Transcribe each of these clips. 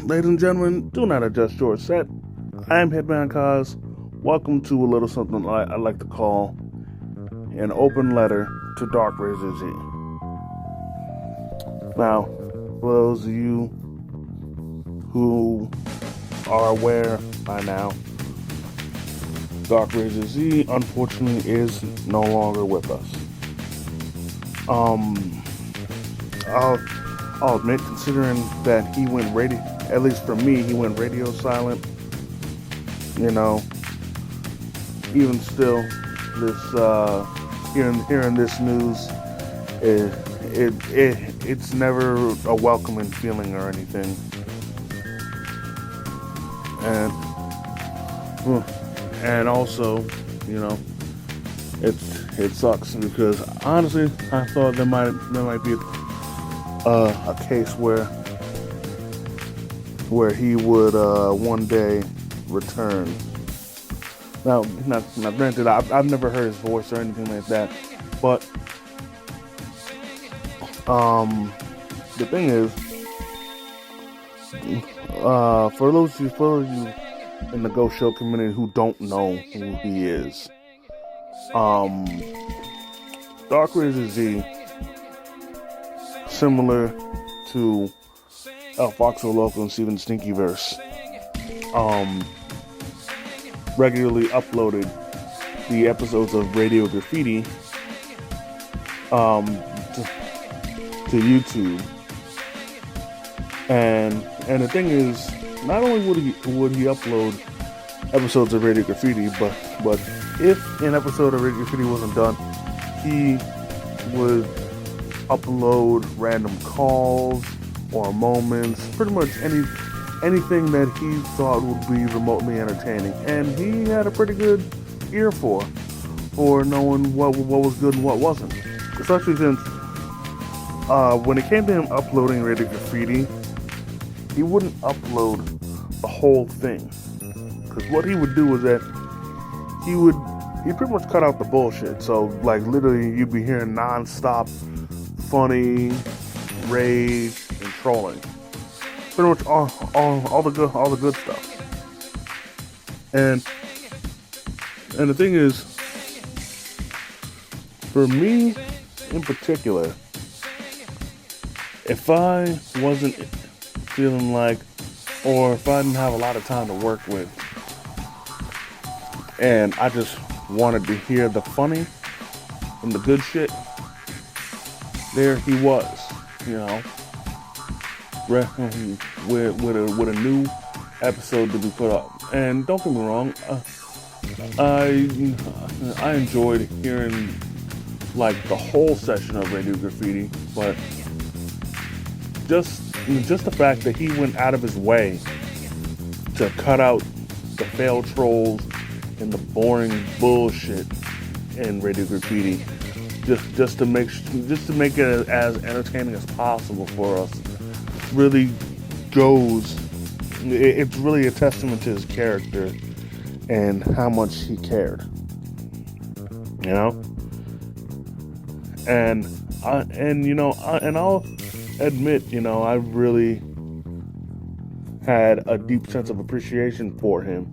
Ladies and gentlemen, do not adjust your set. I am Hitman Kaz. Welcome to a little something I like to call an open letter to DarkRazorZ. Now, for those of you who are aware by now, DarkRazorZ unfortunately is no longer with us. I'll admit, considering that he went radio, at least for me, he went radio silent. You know, even still, this hearing this news, it's never a welcoming feeling or anything. And also, you know, it sucks because honestly, I thought there might be a case where he would one day return. Now granted, I've never heard his voice or anything like that, but the thing is, for those of you in the Ghost Show community who don't know who he is, DarkRazorZ, similar to El Foxo Loco and Steven Stinkyverse, regularly uploaded the episodes of Radio Graffiti to YouTube. And the thing is, not only would he upload episodes of Radio Graffiti, but if an episode of Radio Graffiti wasn't done, he would upload random calls or moments, pretty much anything that he thought would be remotely entertaining, and he had a pretty good ear for knowing what was good and what wasn't. Especially since when it came to him uploading Radio Graffiti, he wouldn't upload the whole thing, because what he would do was that he pretty much cut out the bullshit. So like literally, you'd be hearing non-stop funny rage and trolling, pretty much all the good stuff. And the thing is, for me in particular, if I wasn't feeling like, or if I didn't have a lot of time to work with, and I just wanted to hear the funny and the good shit, there he was, you know, with a new episode to be put up. And don't get me wrong, I enjoyed hearing like the whole session of Radio Graffiti, but just the fact that he went out of his way to cut out the failed trolls and the boring bullshit in Radio Graffiti, just to make it as entertaining as possible for us, really goes. It's really a testament to his character and how much he cared, you know. And I'll admit, you know, I really had a deep sense of appreciation for him.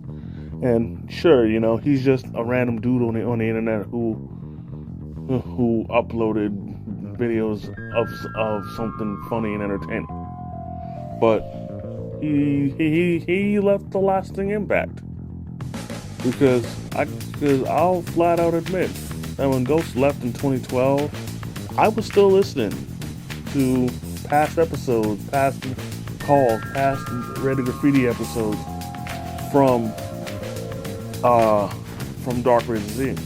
And sure, you know, he's just a random dude on the internet who uploaded videos of something funny and entertaining. But he left a lasting impact, because I'll flat out admit that when Ghost left in 2012, I was still listening to past episodes, past calls, past Radio Graffiti episodes from DarkRazorZ.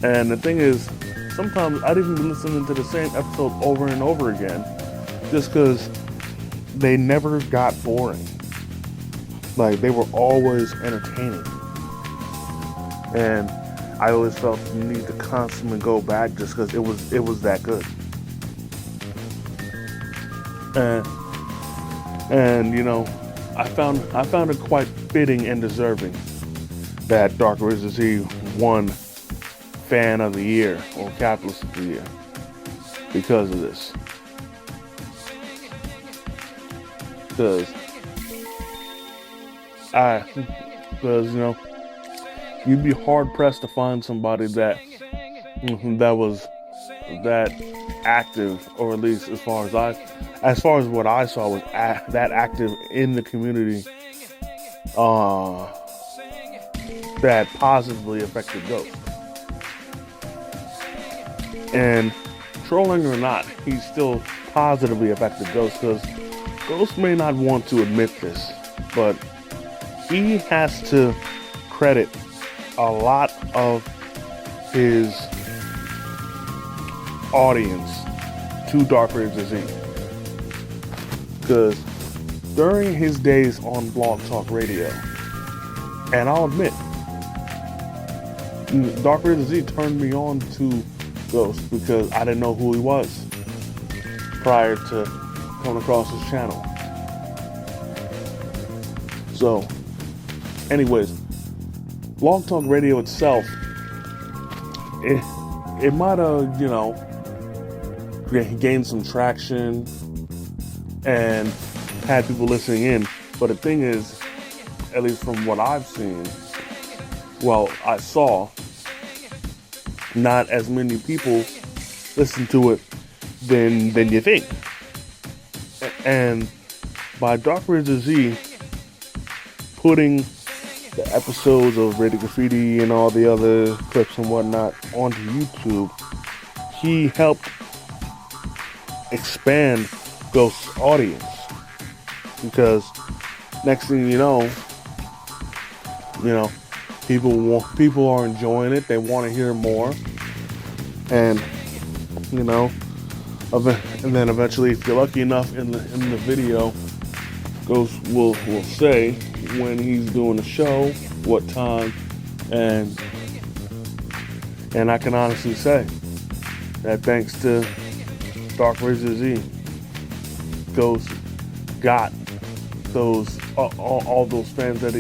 And the thing is, sometimes I'd even be listening to the same episode over and over again, just because they never got boring. Like, they were always entertaining. And I always felt the need to constantly go back just because it was that good. And you know, I found it quite fitting and deserving that DarkRazorZ won Fan of the Year or Capitalist of the Year because of this. Because Because you'd be hard pressed to find somebody that was that active, or at least as far as what I saw was that active in the community, that positively affected Ghost. And trolling or not, he's still positively affected Ghost, because Ghost may not want to admit this, but he has to credit a lot of his audience to DarkRazorZ. Because during his days on Blog Talk Radio, and I'll admit, DarkRazorZ turned me on to Ghost because I didn't know who he was prior to coming across his channel. So, anyways, Blog Talk Radio itself, it might have, gained some traction and had people listening in, but the thing is, at least from what I've seen, I saw not as many people listen to it than you think. And by DarkRazorZ putting the episodes of Radio Graffiti and all the other clips and whatnot onto YouTube, he helped expand Ghost's audience. Because next thing you know, people are enjoying it. They want to hear more, and and then eventually, if you're lucky enough in the video, Ghost will say when he's doing the show, what time, and I can honestly say that thanks to DarkRazorZ, Ghost got those all those fans that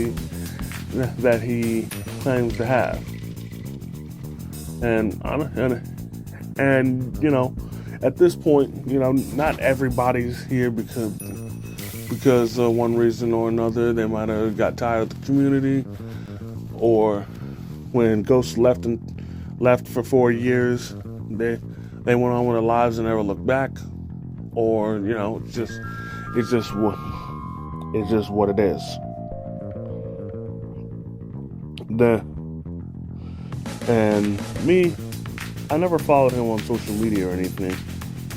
he claims to have, and at this point, not everybody's here because one reason or another. They might have got tired of the community, or when Ghost left for 4 years, they went on with their lives and never looked back, or it's just what it is. And me, I never followed him on social media or anything,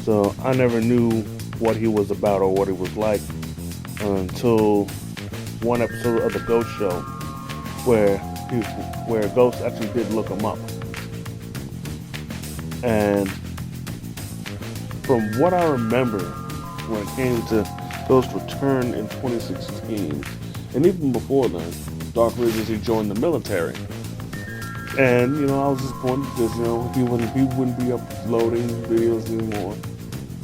so I never knew what he was about or what he was like until one episode of the Ghost Show where Ghost actually did look him up. And from what I remember, when it came to Ghost's return in 2016, and even before then, DarkRazorZ joined the military. And, I was disappointed because, he wouldn't be uploading videos anymore.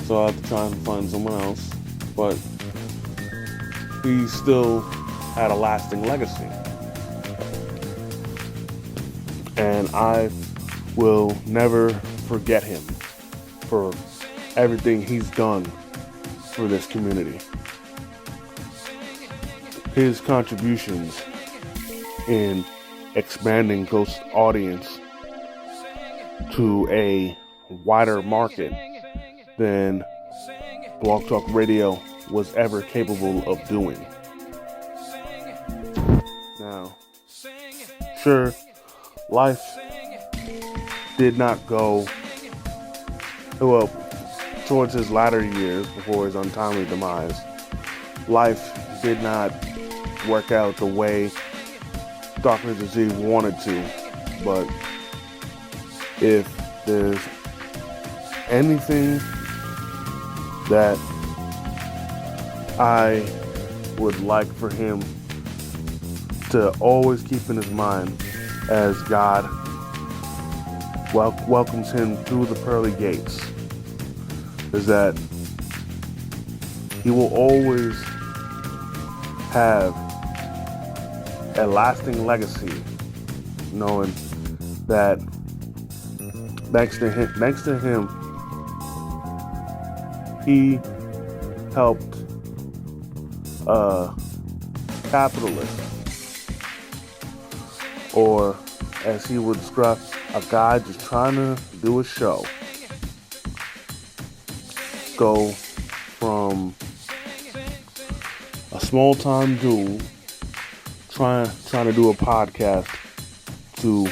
So I had to try and find someone else. But he still had a lasting legacy. And I will never forget him for everything he's done for this community. His contributions in expanding Ghost's audience to a wider market than Blog Talk Radio was ever capable of doing. Now, sure, life did not go towards his latter years before his untimely demise. Life did not work out the way DarkRazorZ wanted to, but if there's anything that I would like for him to always keep in his mind as God welcomes him through the pearly gates, is that he will always have a lasting legacy, knowing that thanks to him, he helped capitalists or as he would describe, a guy just trying to do a show, go from a small time dude trying to do a podcast to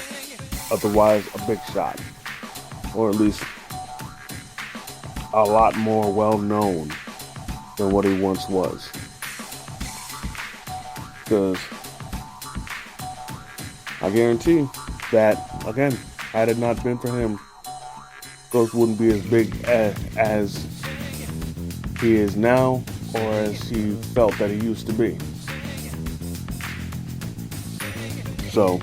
otherwise a big shot, or at least a lot more well known than what he once was. Because I guarantee that, again, had it not been for him, Ghost wouldn't be as big as he is now, or as he felt that he used to be. So,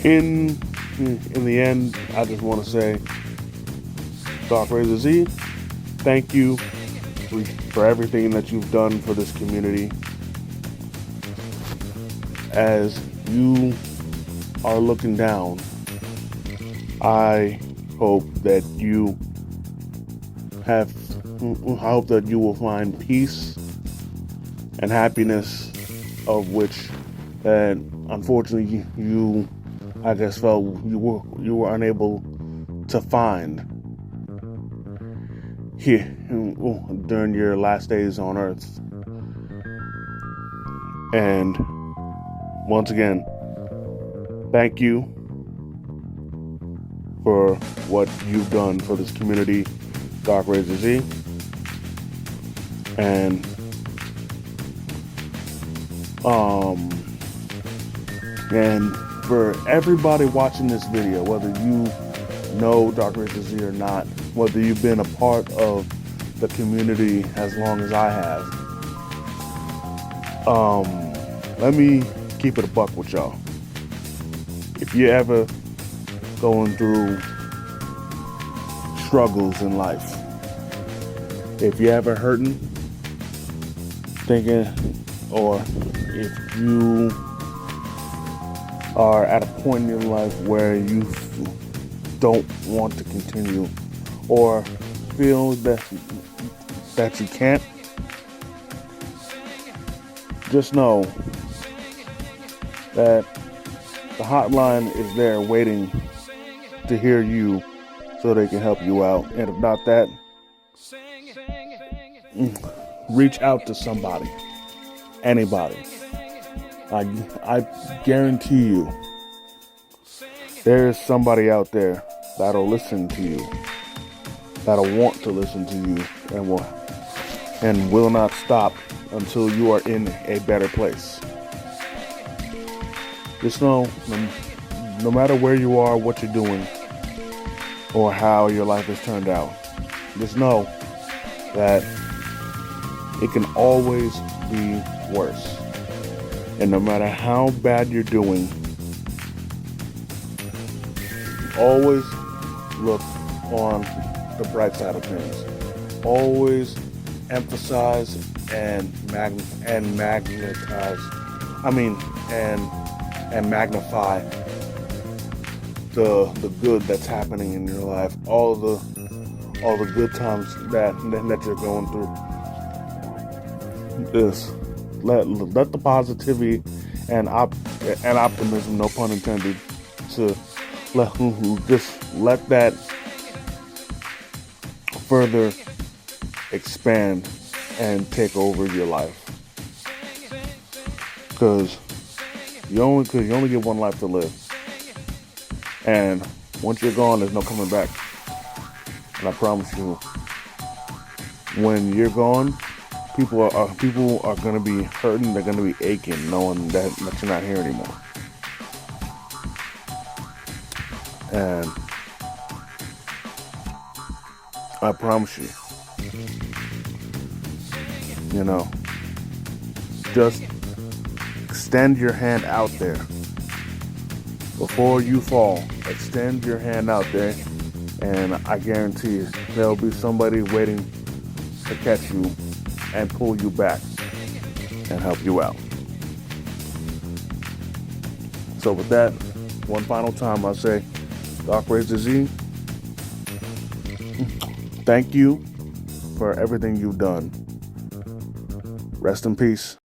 in the end, I just want to say, DarkRazorZ, thank you for everything that you've done for this community. As you are looking down, I hope that you will find peace and happiness, of which that unfortunately you I guess felt you were unable to find here during your last days on Earth. And once again, thank you for what you've done for this community, DarkRazorZ. And for everybody watching this video, whether you know DarkRazorZ or not, whether you've been a part of the community as long as I have, let me keep it a buck with y'all. If you're ever going through struggles in life, if you're ever hurting, thinking, or if you are at a point in your life where you don't want to continue, or feel that you can't, just know that the hotline is there waiting to hear you so they can help you out. And if not that, reach out to somebody, anybody. I guarantee you there is somebody out there that'll listen to you, that'll want to listen to you, and will not stop until you are in a better place. Just know, no matter where you are, what you're doing, or how your life has turned out, just know that it can always be worse. And no matter how bad you're doing, always look on the bright side of things. Always emphasize and magnify the good that's happening in your life. All the good times that you're going through. This let the positivity and optimism, no pun intended, to let that further expand and take over your life. Because you only get one life to live, and once you're gone, there's no coming back. And I promise you, when you're gone, people are going to be hurting. They're going to be aching, knowing that you're not here anymore. And I promise you, just extend your hand out there before you fall. Extend your hand out there, and I guarantee you, there'll be somebody waiting to catch you and pull you back and help you out. So with that, one final time, I'll say, DarkRazorZ, thank you for everything you've done. Rest in peace.